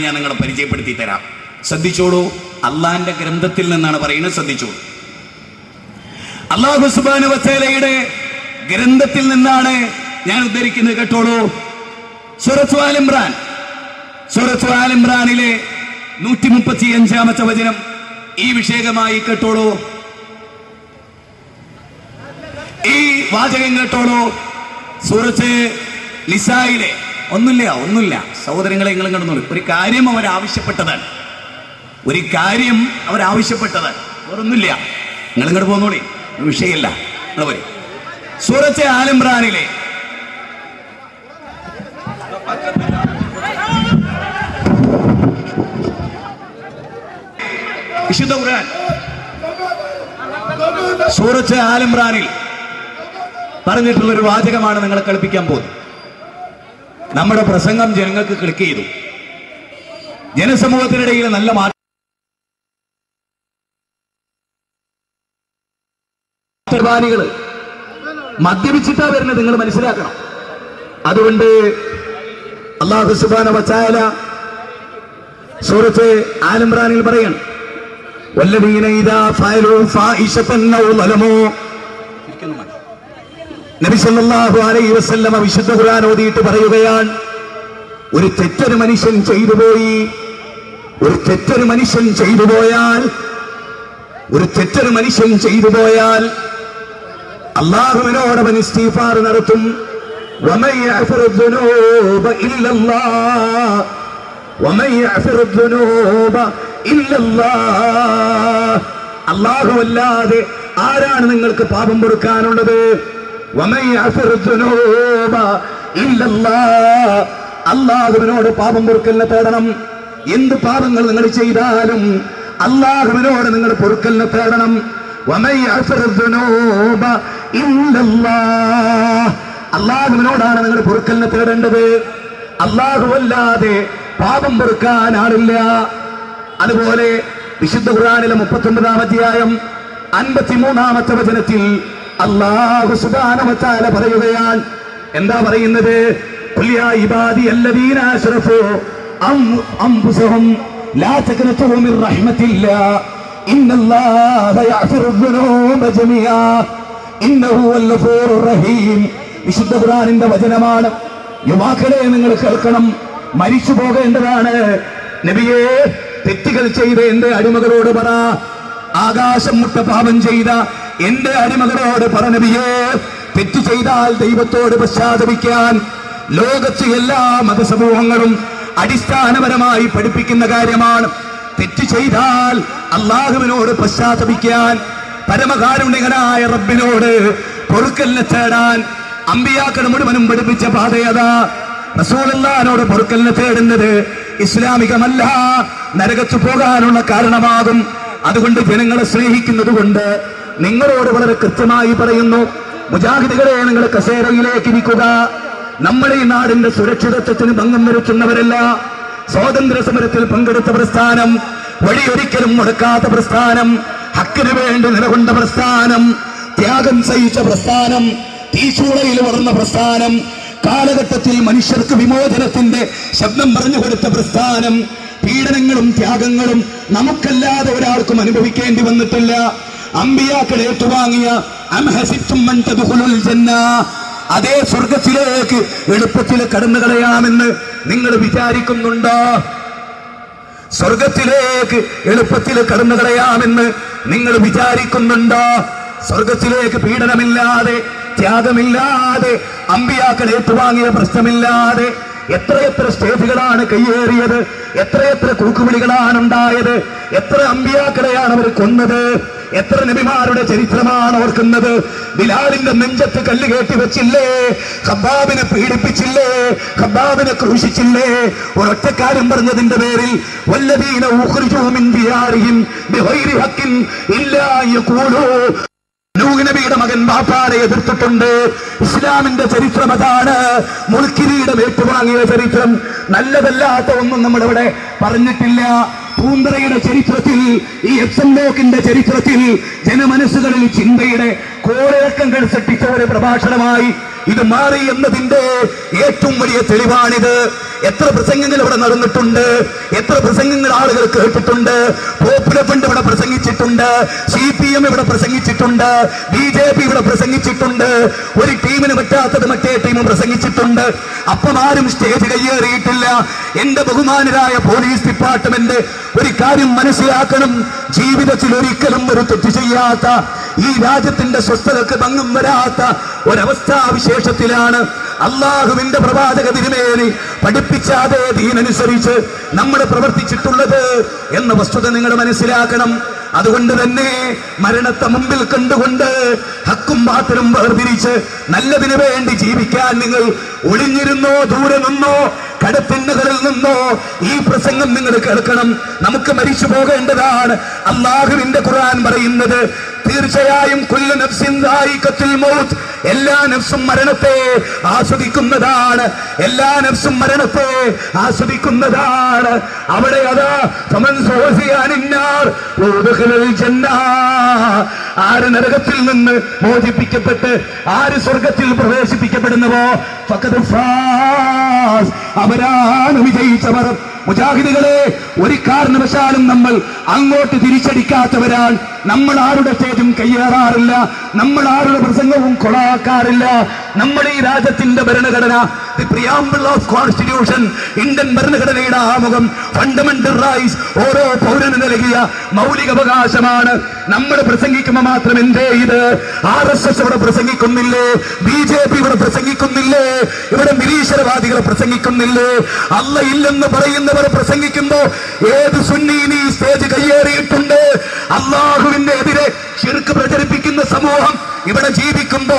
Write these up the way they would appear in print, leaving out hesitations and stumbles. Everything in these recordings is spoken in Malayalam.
ഞാൻ നിങ്ങളെ പരിചയപ്പെടുത്തി തരാം. ശ്രദ്ധിച്ചോളൂ. അള്ളാന്റെ ഗ്രന്ഥത്തിൽ നിന്നാണ് പറയുന്നത്. ശ്രദ്ധിച്ചോളൂ. അല്ലാഹു സുബ്ഹാനഹു വ തആലയുടെ ഗ്രന്ഥത്തിൽ നിന്നാണ് ഞാൻ ഉദ്ധരിക്കുന്നത്. കേട്ടോളൂ. സൂറത്ത് ആൽ ഇംറാനിലെ 135-ാമത്തെ വചനം ഈ വിഷയകമായി കേട്ടോളൂ. ഈ വാചകം കേട്ടോളൂ. സൂറത്ത് നിസായിലെ ഒന്നുമില്ല സഹോദരങ്ങളെ, നിങ്ങളും കടന്നോളൂ. ഒരു കാര്യം അവരാവശ്യപ്പെട്ടതാണ്. വേറൊന്നുമില്ല. നിങ്ങൾ ഇങ്ങോട്ട് പോന്നോളി, വിഷയമല്ല. നിങ്ങൾ വരും. സൂറത്ത് ആൽ ഇംറാനിലെ വിശുദ്ധ ഖുർആൻ സൂറത്ത് ആൽ ഇംറാനിൽ പറഞ്ഞിട്ടുള്ള ഒരു വാചകമാണ് നിങ്ങളെ കളിപ്പിക്കാൻ പോകുന്നത്. നമ്മുടെ പ്രസംഗം ജനങ്ങൾക്ക് ക്ലിക്ക് ചെയ്തു. ജനസമൂഹത്തിനിടയിൽ നല്ല മാറ്റർബാനികള് മദ്യപിച്ചിട്ടാ വരുന്നത്, നിങ്ങൾ മനസ്സിലാക്കണം. അതുകൊണ്ട് അല്ലാഹു സുബ്ഹാനഹു വ തആല സൂറത്ത് ആൽ ഇംറാനിൽ പറയാണ്, വല്ലദീന ഇദാ ഫഅലൂ ഫാഹിശതൻ ഔ ളലമൂ. നബി സല്ലല്ലാഹു അലൈഹി വസല്ലം വിശുദ്ധ ഖുർആൻ ഓതിയിട്ട് പറയുകയാണ്, ഒരു തെറ്റൊരു മനുഷ്യൻ ചെയ്തു പോയാൽ അല്ലാഹുവിനോട് അവൻ ഇസ്തിഗ്ഫാർ നടത്തും. വമൻ യഗ്ഫിറു ദുനൂബ ഇല്ലല്ലാഹ്. അല്ലാഹു അല്ലാതെ ആരാണ് നിങ്ങൾക്ക് പാപം പൊറുക്കാനുള്ളത്? വമൻ യഗ്ഫിറു ദുനൂബ ഇല്ലല്ലാഹ്. അല്ലാഹുവിനോട് പാപം പൊറുക്കലിനെ തേടണം. എന്ത് പാപങ്ങൾ നിങ്ങൾ ചെയ്താലും അല്ലാഹുവിനോട് നിങ്ങൾ പൊറുക്കലിനെ തേടണം. വമൻ യഗ്ഫിറു ദുനൂബ ഇല്ലല്ലാഹ്. അല്ലാഹുവിനോടാണ് നിങ്ങൾ പൊറുക്കലിനെ തേടേണ്ടത്. അല്ലാഹു അല്ലാതെ പാപം പൊറുക്കാൻ ആളില്ല. അതുപോലെ വിശുദ്ധ ഖുർആനിലെ 39-ാം അധ്യായം 53-ാമത്തെ വചനത്തിൽ അല്ലാഹു സുബ്ഹാനഹു വ തആല പറയുകയാണ്. എന്താ പറയുന്നത്? ഖുൽ യാ ഇബാദിയല്ലദീന അസ്റഫൂ അൻഫുസഹും ലാ തഖ്നതൂ മിർ റഹ്മത്തില്ലാഹ് ഇന്നല്ലാഹ യഗ്ഫിറു ദുനൂബ ജമീഅ ഇന്നഹു വൽ ഗഫൂറുർ റഹീം. വിശുദ്ധ ഖുർആനിന്റെ വചനമാണ്. യുവാക്കളെ, നിങ്ങൾ കേൾക്കണം. മരിച്ചു പോകേണ്ടതാണ്. നബിയെ, തെറ്റുകൾ ചെയ്ത എന്റെ അടിമകളോട് പറ. ആകാശം മുട്ട പാപം ചെയ്ത എന്റെ അടിമകളോട് പറ നബിയെ, തെറ്റ് ചെയ്താൽ ദൈവത്തോട് പശ്ചാത്തപിക്കാൻ. ലോകത്തെ എല്ലാ മതസമൂഹങ്ങളും അടിസ്ഥാനപരമായി പഠിപ്പിക്കുന്ന കാര്യമാണ്. തെറ്റ് ചെയ്താൽ അല്ലാഹുവിനോട് പശ്ചാത്തപിക്കാൻ, പരമകാരുണ്യകനായ റബ്ബിനോട് പൊറുക്കലിനെ തേടാൻ. അമ്പിയാക്കൾ മുഴുവനും പഠിപ്പിച്ച പാതയതാ. റസൂലുള്ളാഹിനോട് പൊറുക്കലിനെ തേടുന്നത് ഇസ്ലാമികമല്ല, നരകത്തു പോകാനുള്ള കാരണമാകും. അതുകൊണ്ട് ജനങ്ങളെ സ്നേഹിക്കുന്നത് കൊണ്ട് നിങ്ങളോട് വളരെ കൃത്യമായി പറയുന്നു, മുജാഹിദുകളെ, നിങ്ങൾ കസേരയിലേക്ക് ഇരിക്കുക. നമ്മുടെ ഈ നാടിന്റെ സുരക്ഷിതത്വത്തിന് ഭംഗം വരുത്തുന്നവരല്ല. സ്വാതന്ത്ര്യ സമരത്തിൽ പങ്കെടുത്ത പ്രസ്ഥാനം, വഴിയൊരിക്കലും മുടക്കാത്ത പ്രസ്ഥാനം, ഹക്കിന് വേണ്ടി നിലകൊണ്ട പ്രസ്ഥാനം, ത്യാഗം സഹിച്ച പ്രസ്ഥാനം, തീച്ചൂളയിൽ വളർന്ന പ്രസ്ഥാനം, കാലഘട്ടത്തിൽ മനുഷ്യർക്ക് വിമോചനത്തിന്റെ ശബ്ദം പറഞ്ഞു കൊടുത്ത പ്രസ്ഥാനം. പീഡനങ്ങളും ത്യാഗങ്ങളും നമുക്കല്ലാതെ ഒരാൾക്കും അനുഭവിക്കേണ്ടി വന്നിട്ടില്ല. അമ്പിയാക്കൾ ഏറ്റുവാങ്ങിയ അം ഹസിബ്തും അൻ തദ്ഖുലുൽ ജന്ന, അതേ സ്വർഗത്തിലേക്ക് എളുപ്പത്തിൽ കടന്നു കളയാമെന്ന് നിങ്ങൾ വിചാരിക്കുന്നുണ്ടോ? സ്വർഗത്തിലേക്ക് എളുപ്പത്തിൽ കടന്നു കളയാമെന്ന് നിങ്ങൾ വിചാരിക്കുന്നുണ്ടോ? സ്വർഗത്തിലേക്ക് പീഡനമില്ലാതെ, ത്യാഗമില്ലാതെ, അമ്പിയാക്കൾ ഏറ്റുവാങ്ങിയ പ്രശ്നമില്ലാതെ എത്രയെത്ര സ്റ്റേജുകളാണ് കയ്യേറിയത്, എത്രയെത്ര കൂക്കുവിളികളാണ് ഉണ്ടായത്, എത്ര അമ്പിയാക്കളെയാണ് അവർ കൊന്നത്, എത്ര നബിമാരുടെ ചരിത്രമാണ് ഓർക്കുന്നത്. ബിലാലിന്റെ നെഞ്ചത്ത് കല്ല് കയറ്റി വെച്ചില്ലേ? ഖബ്ബാബിനെ പീഡിപ്പിച്ചില്ലേ? ഖബ്ബാബിനെ ക്രൂശിച്ചില്ലേ? ഒരൊറ്റക്കാരൻ പറഞ്ഞതിന്റെ പേരിൽ വല്ലദീന ഉഖ്രിജൂ മിൻ ദിയാരിഹിം ബിഗൈരി ഹഖിൻ ഇല്ലാ യഖൂലൂ. നൂഹ് നബിയുടെ മകൻ ബാപ്പാനെ എതിർത്തിട്ടുണ്ട്. ഇസ്ലാമിന്റെ ചരിത്രം അതാണ്. മുൾക്കിരീടം ഏറ്റുവാങ്ങിയ ചരിത്രം. നല്ലതല്ലാത്ത ഒന്നും നമ്മളിവിടെ പറഞ്ഞിട്ടില്ല. പൂന്തറയുടെ ചരിത്രത്തിൽ, ഈ എക്സംലോക്കിന്റെ ചരിത്രത്തിൽ ജനമനസ്സുകളിൽ ചിന്തയുടെ കോളിളക്കങ്ങൾ സൃഷ്ടിച്ച ഒരു പ്രഭാഷണമായി ഇത് മാറി എന്നതിന്റെ ഏറ്റവും വലിയ തെളിവാണിത്. എത്ര പ്രസംഗങ്ങൾ ഇവിടെ നടന്നിട്ടുണ്ട്, എത്ര പ്രസംഗങ്ങൾ ആളുകൾ കേട്ടിട്ടുണ്ട്. പോപ്പുലർ ഫ്രണ്ട് ഇവിടെ പ്രസംഗിച്ചിട്ടുണ്ട്, CPM ഇവിടെ പ്രസംഗിച്ചിട്ടുണ്ട്, BJP ഇവിടെ പ്രസംഗിച്ചിട്ടുണ്ട്. ഒരു ടീമിന് പറ്റാത്തത് മറ്റേ ടീമും പ്രസംഗിച്ചിട്ടുണ്ട്. അപ്പം ആരും സ്റ്റേജ് കയ്യേറിയിട്ടില്ല. എന്റെ ബഹുമാനരായ പോലീസ് ഡിപ്പാർട്ട്മെന്റ് ഒരു കാര്യം മനസ്സിലാക്കണം. ജീവിതത്തിൽ ഒരിക്കലും ഒരു തെറ്റ് ചെയ്യാത്ത, ഈ രാജ്യത്തിന്റെ സ്വസ്ഥതക്ക് ഭംഗം വരാത്ത ഒരവസ്ഥാവിശേഷത്തിലാണ് അള്ളാഹുവിന്റെ പ്രവാചക തിരുമേനി പഠിപ്പിച്ച അതേ ദീനനുസരിച്ച് നമ്മൾ പ്രവർത്തിച്ചിട്ടുള്ളത് എന്ന വസ്തുത നിങ്ങൾ മനസ്സിലാക്കണം. അതുകൊണ്ട് തന്നെ മരണത്തെ മുമ്പിൽ കണ്ടുകൊണ്ട് ഹക്കും ബാത്തിലും വേർതിരിച്ച് നല്ലതിനു വേണ്ടി ജീവിക്കാൻ നിങ്ങൾ ഒളിഞ്ഞിരുന്നോ, ദൂരെ നിന്നോ, കടത്തിണ്ണകളിൽ നിന്നോ ഈ പ്രസംഗം നിങ്ങൾ കേൾക്കണം. നമുക്ക് മരിച്ചു പോകേണ്ടതാണ്. അല്ലാഹുവിന്റെ ഖുർആൻ പറയുന്നത് തീർച്ചയായും കുല്ലു നഫ്സിൻ ദായിഖത്തുൽ മൗത്ത്, എല്ലാ നഫ്സും മരണത്തെ ആസ്വദിക്കുന്നതാണ്. എല്ലാ നഫ്സും മരണത്തെ ആസ്വദിക്കുന്നതാണ്. അവിടെ അതാ ഫമൻ സുഹസിയാനിന്നാർ വദഖലൽ ജന്ന, ആര് നരകത്തിൽ നിന്ന് മോചിപ്പിക്കപ്പെട്ട് ആര് സ്വർഗത്തിൽ പ്രവേശിപ്പിക്കപ്പെടുന്നുവോ ഫഖദ് ഫാസ്, അവരാണ് വിജയിച്ചവർ. മുജാഹിദുകളെ, ഒരു കാരണവശാലും നമ്മൾ അങ്ങോട്ട് തിരിച്ചടിക്കാത്തവരാണ്. നമ്മൾ ആരുടെ സ്റ്റേജും കയ്യേറാറില്ല, നമ്മൾ ആരുടെ പ്രസംഗവും കൊളാക്കാറില്ല. നമ്മൾ ഈ രാജ്യത്തിന്റെ ഭരണഘടന, the preamble of constitution, Indian ഭരണഘടനയുടെ ആമുഖം, ഫണ്ടമെന്റൽ റൈറ്റ്സ്, ഓരോ പൗരന് നൽകിയ മൗലികാവകാശമാണ്. നമ്മൾ പ്രസംഗിക്കുമ്പോൾ മാത്രം എന്തേ ഇത് RSS ഇവിടെ പ്രസംഗിക്കുന്നില്ലേ, BJP ഇവിടെ പ്രസംഗിക്കുന്നില്ലേ, ഇവിടെ നിരീശ്വരവാദികളെ പ്രസംഗിക്കുന്നില്ലേ? അല്ല ഇല്ലെന്ന് പറയുന്നവർ പ്രസംഗിക്കുമ്പോ ഏത് സുന്നി ഈ സ്റ്റേജ് കയ്യേറിയിട്ടുണ്ട്? അള്ളാഹുവിന്റെ എതിരെ ശിർക്ക് പ്രചരിപ്പിക്കുന്ന സമൂഹം ഇവിടെ ജീവിക്കുമ്പോ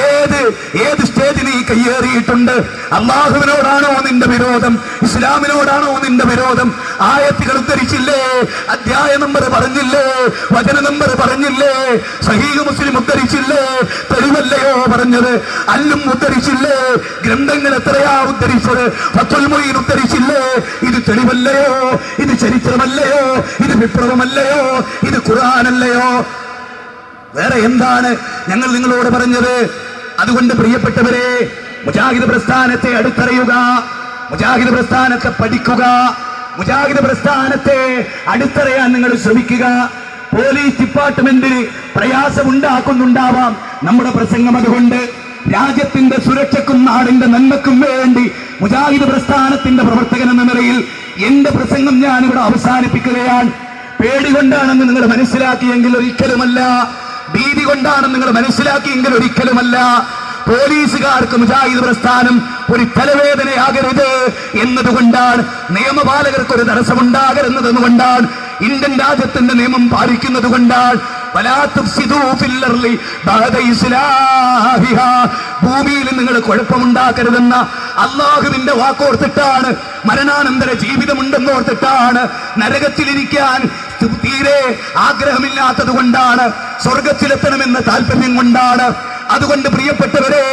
ഏത് സ്റ്റേജിൽ നീ കയ്യേറിയിട്ടുണ്ട്? അള്ളാഹുവിനോടാണോ നിന്റെ വിരോധം? ഇസ്ലാമിനോടാണോ നിന്റെ വിരോധം? ആയത്തുകൾ ഉദ്ധരിച്ചില്ലേ? അധ്യായ നമ്പർ പറഞ്ഞില്ലേ? വചന നമ്പർ പറഞ്ഞില്ലേ? സഹീഹ് മുസ്ലിം ഉദ്ധരിച്ചില്ലേ? തെളിവല്ലയോ പറഞ്ഞത്? അല്ലും ഉദ്ധരിച്ചില്ലേ? ഗ്രന്ഥങ്ങൾ എത്രയാ ഉദ്ധരിച്ചത്? ഫത്വൽ മുഈൻ ഉദ്ധരിച്ചില്ലേ? ഇത് തെളിവല്ലയോ? ഇത് ചരിത്രമല്ലയോ? ഇത് വിപ്ലവമല്ലയോ? ഇത് ഖുർആനല്ലയോ? വേറെ എന്താണ് ഞങ്ങൾ നിങ്ങളോട് പറഞ്ഞത്? അതുകൊണ്ട് പ്രിയപ്പെട്ടവരെ, മുജാഹിദ് പ്രസ്ഥാനത്തെ അടുത്തറിയുക, മുജാഹിദ് പ്രസ്ഥാനത്തെ പഠിക്കുക, മുജാഹിദ് പ്രസ്ഥാനത്തെ അടുത്തറിയാൻ നിങ്ങൾ ശ്രമിക്കുക. പോലീസ് ഡിപ്പാർട്ട്മെന്റിന് പ്രയാസമുണ്ടാക്കുന്നുണ്ടാവാം നമ്മുടെ പ്രസംഗം. അതുകൊണ്ട് രാജ്യത്തിന്റെ സുരക്ഷയ്ക്കും നാടിന്റെ നന്മയ്ക്കും വേണ്ടി മുജാഹിദ് പ്രസ്ഥാനത്തിന്റെ പ്രവർത്തകൻ എന്ന നിലയിൽ എന്റെ പ്രസംഗം ഞാനിവിടെ അവസാനിപ്പിക്കുകയാണ്. പേടി കൊണ്ടാണെന്ന് നിങ്ങൾ മനസ്സിലാക്കിയെങ്കിൽ ഒരിക്കലുമല്ല, ഭീതി കൊണ്ടാണെന്ന് നിങ്ങൾ മനസ്സിലാക്കിയെങ്കിൽ ഒരിക്കലുമല്ല. പോലീസുകാർക്ക് മുജാഹിദ് പ്രസ്ഥാനം ഒരു തലവേദനയാകരുത് എന്നതുകൊണ്ടാണ്, നിയമപാലകർക്ക് ഒരു തടസ്സമുണ്ടാകരുതെന്നതുകൊണ്ടാണ്, ഇന്ത്യൻ രാജ്യത്തിന്റെ നിയമം പാലിക്കുന്നത് കൊണ്ടാണ്. ഭൂമിയിൽ നിങ്ങൾ കുഴപ്പമുണ്ടാക്കരുതെന്ന അള്ളാഹുവിന്റെ വാക്കോർത്തിട്ടാണ്, മരണാനന്തര ജീവിതമുണ്ടെന്നോർത്തിട്ടാണ്, നരകത്തിലിരിക്കാൻ തീരെ ആഗ്രഹമില്ലാത്തത് കൊണ്ടാണ്, സ്വർഗത്തിലെത്തണമെന്ന താല്പര്യം കൊണ്ടാണ്. അതുകൊണ്ട് പ്രിയപ്പെട്ടവരെ,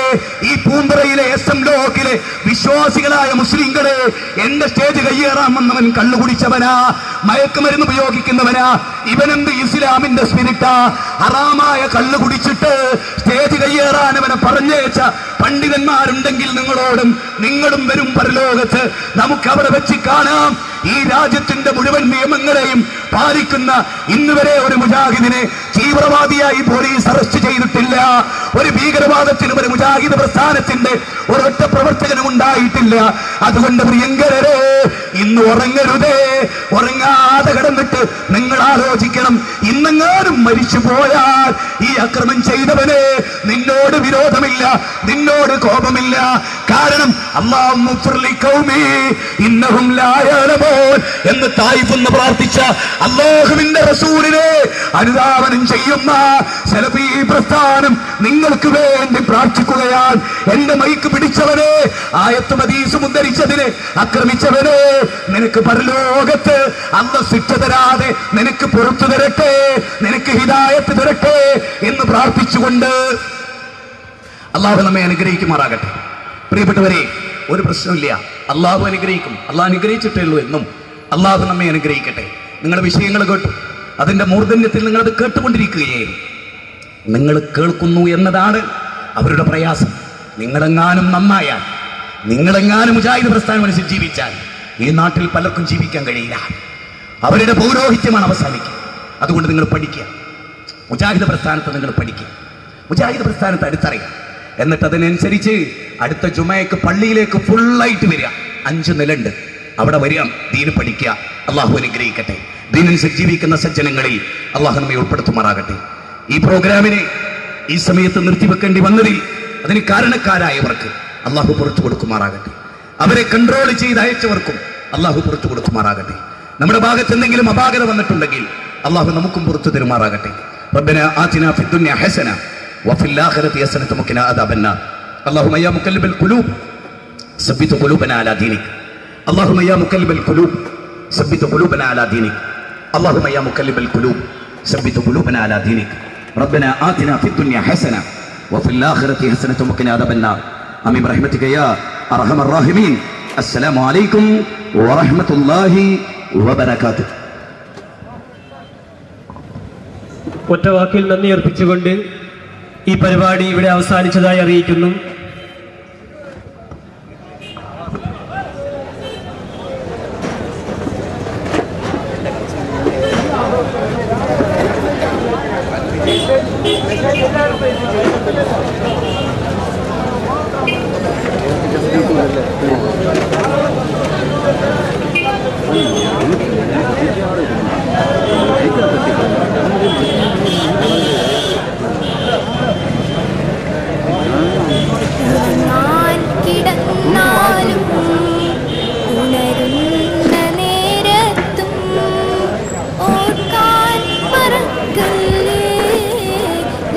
ഈ പൂന്തറയിലെ SM ബ്ലോക്കിലെ വിശ്വാസികളായ മുസ്ലിങ്ങളെ, എന്റെ സ്റ്റേജ് കയ്യേറാമെന്നവൻ കള്ളു കുടിച്ചവനാ, മയക്കുമരുന്ന് ഉപയോഗിക്കുന്നവനാ, ഇവനെന്ത് ഇസ്ലാമിന്റെ സ്പിരിറ്റാ? ഹറാമായ കള്ളു കുടിച്ചിട്ട് സ്റ്റേജ് കയ്യേറാൻ അവനെ പറഞ്ഞേച്ച പണ്ഡിതന്മാരുണ്ടെങ്കിൽ നിങ്ങളും വരും പരലോകത്ത്. നമുക്ക് അവിടെ വെച്ച് കാണാം. ഈ രാജ്യത്തിന്റെ മുഴുവൻ നിയമങ്ങളെയും പാലിക്കുന്ന ഇന്നുവരെ ഒരു മുജാഹിദിനെ തീവ്രവാദിയായി പോലീസ് അറസ്റ്റ് ചെയ്തിട്ടില്ല. ഒരു ഭീകരവാദത്തിനും ഒരു മുജാഹിദ് പ്രസ്ഥാനത്തിന്റെ ഒരൊറ്റ പ്രവർത്തകനും ഉണ്ടായിട്ടില്ല. അതുകൊണ്ട് പ്രിയങ്കരരെ, ഇന്ന് ഉറങ്ങരുതേ. ഉറങ്ങാതെ കിടന്നിട്ട് നിങ്ങൾ ആലോചിക്കണം, ഇന്നെങ്ങാനും മരിച്ചു പോയാൽ ഈ അക്രമം ചെയ്തവന് നിന്നോട് വിരോധമില്ല, നിന്നോട് കോപമില്ല. കാരണം എന്ന് തായിഫെന്ന് പ്രാർത്ഥിച്ച അല്ലാഹുവിന്റെ റസൂലിനെ അനുധാവനം ചെയ്യുന്ന സലഫി പ്രസ്ഥാനം നിങ്ങൾക്ക് വേണ്ടി പ്രാർത്ഥിക്കുകയാണ്. എന്റെ മൈക്ക് പിടിച്ചവനെ, ആയത്തും ഹദീസും ഉദ്ധരിച്ചതിനെ ആക്രമിച്ചവനെ, നിനക്ക് പരലോകത്ത് അല്ലാഹു ശിക്ഷ തരാതെ നിനക്ക് പുറത്തു തരട്ടെ, നിനക്ക് ഹിദായത്ത് തരട്ടെ എന്ന് പ്രാർത്ഥിച്ചുകൊണ്ട് അള്ളാഹു നമ്മെ അനുഗ്രഹിക്കുമാറാകട്ടെ. പ്രിയപ്പെട്ടവരെ, ഒരു പ്രശ്നമില്ല, അള്ളാഹു അനുഗ്രഹിക്കും. അള്ളാഹു അനുഗ്രഹിച്ചിട്ടേ ഉള്ളൂ എന്നും. അള്ളാഹു നമ്മെ അനുഗ്രഹിക്കട്ടെ. നിങ്ങളുടെ വിഷയങ്ങൾ കേട്ടു, അതിന്റെ മൂർധന്യത്തിൽ നിങ്ങളത് കേട്ടുകൊണ്ടിരിക്കുകയായിരുന്നു. നിങ്ങൾ കേൾക്കുന്നു എന്നതാണ് അവരുടെ പ്രയാസം. നിങ്ങളെങ്ങാനും നന്നായാൽ, നിങ്ങളെങ്ങാനും മുജാഹിദ് പ്രസ്ഥാനം അനുസരിച്ച് ജീവിച്ചാൽ ഈ നാട്ടിൽ പലർക്കും ജീവിക്കാൻ കഴിയില്ല. അവരുടെ പൗരോഹിത്യമാണ് അവസാനിക്കുക. അതുകൊണ്ട് നിങ്ങൾ പഠിക്കുക, മുജാഹിദ് പ്രസ്ഥാനത്ത് നിങ്ങൾ പഠിക്കുക, മുജാഹിദ് പ്രസ്ഥാനത്ത് അടുത്തറിയുക. എന്നിട്ട് അതിനനുസരിച്ച് അടുത്ത ജുമയ്ക്ക് പള്ളിയിലേക്ക് ഫുള്ളായിട്ട് വരിക. 5 നിലയുണ്ട്, അവിടെ വരിക, ദീന് പഠിക്കുക. അള്ളാഹു അനുഗ്രഹിക്കട്ടെ. ദീനനുസരിച്ച് ജീവിക്കുന്ന സജ്ജനങ്ങളിൽ അള്ളാഹു നമ്മെ ഉൾപ്പെടുത്തുമാറാകട്ടെ. ഈ പ്രോഗ്രാമിനെ ഈ സമയത്ത് നിർത്തിവെക്കേണ്ടി വന്നതിൽ അതിന് കാരണക്കാരായവർക്ക് അള്ളാഹു പുറത്തു കൊടുക്കുമാറാകട്ടെ. അവരെ കൺട്രോൾ ചെയ്ത് അയച്ചവർക്കും അള്ളാഹു പുറത്തു കൊടുക്കുമാറാകട്ടെ. നമ്മുടെ ഭാഗത്ത് എന്തെങ്കിലും അപാകത വന്നിട്ടുണ്ടെങ്കിൽ അള്ളാഹു നമുക്കും പുറത്തു തരുമാറാകട്ടെ. റബ്ബനാ ആതിനാ ഫിദ്ദുനിയ ഹസന വഫിൽ ആഖിറതി ഹസനത വഖിനാ അദാബന്നാർ. അല്ലാഹുമ്മ യാ മുഖല്ലിബൽ ഖുലൂബ് സബ്ബിത് ഖുലൂബനാ അലാ ദീനിക്. അല്ലാഹുമ്മ യാ മുഖല്ലിബൽ ഖുലൂബ് സബ്ബിത് ഖുലൂബനാ അലാ ദീനിക്. അല്ലാഹുമ്മ യാ മുഖല്ലിബൽ ഖുലൂബ് സബ്ബിത് ഖുലൂബനാ അലാ ദീനിക്. റബ്ബനാ ആതിനാ ഫിദ്ദുനിയ ഹസന വഫിൽ ആഖിറതി ഹസനത വഖിനാ അദാബന്നാർ. ആമീൻ ബിറഹ്മതിക യാ അർഹമർ റഹീമീൻ. അസ്സലാമു അലൈക്കും വറഹ്മത്തുള്ളാഹി വബറകാതുഹു. ഒറ്റവാക്കിൽ നന്ദി അർപ്പിച്ചുകൊണ്ട് ഈ പരിപാടി ഇവിടെ അവസാനിച്ചതായി അറിയിക്കുന്നു.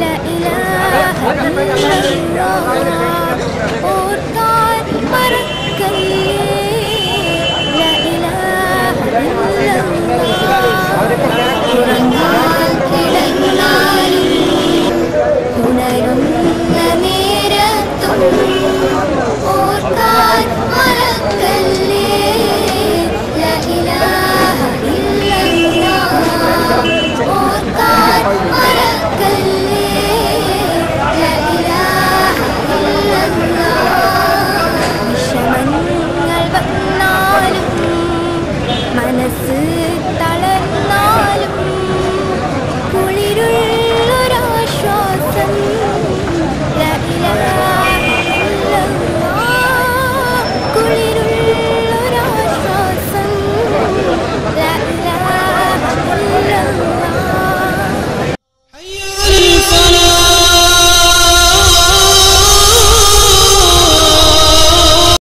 La ilaha illallah.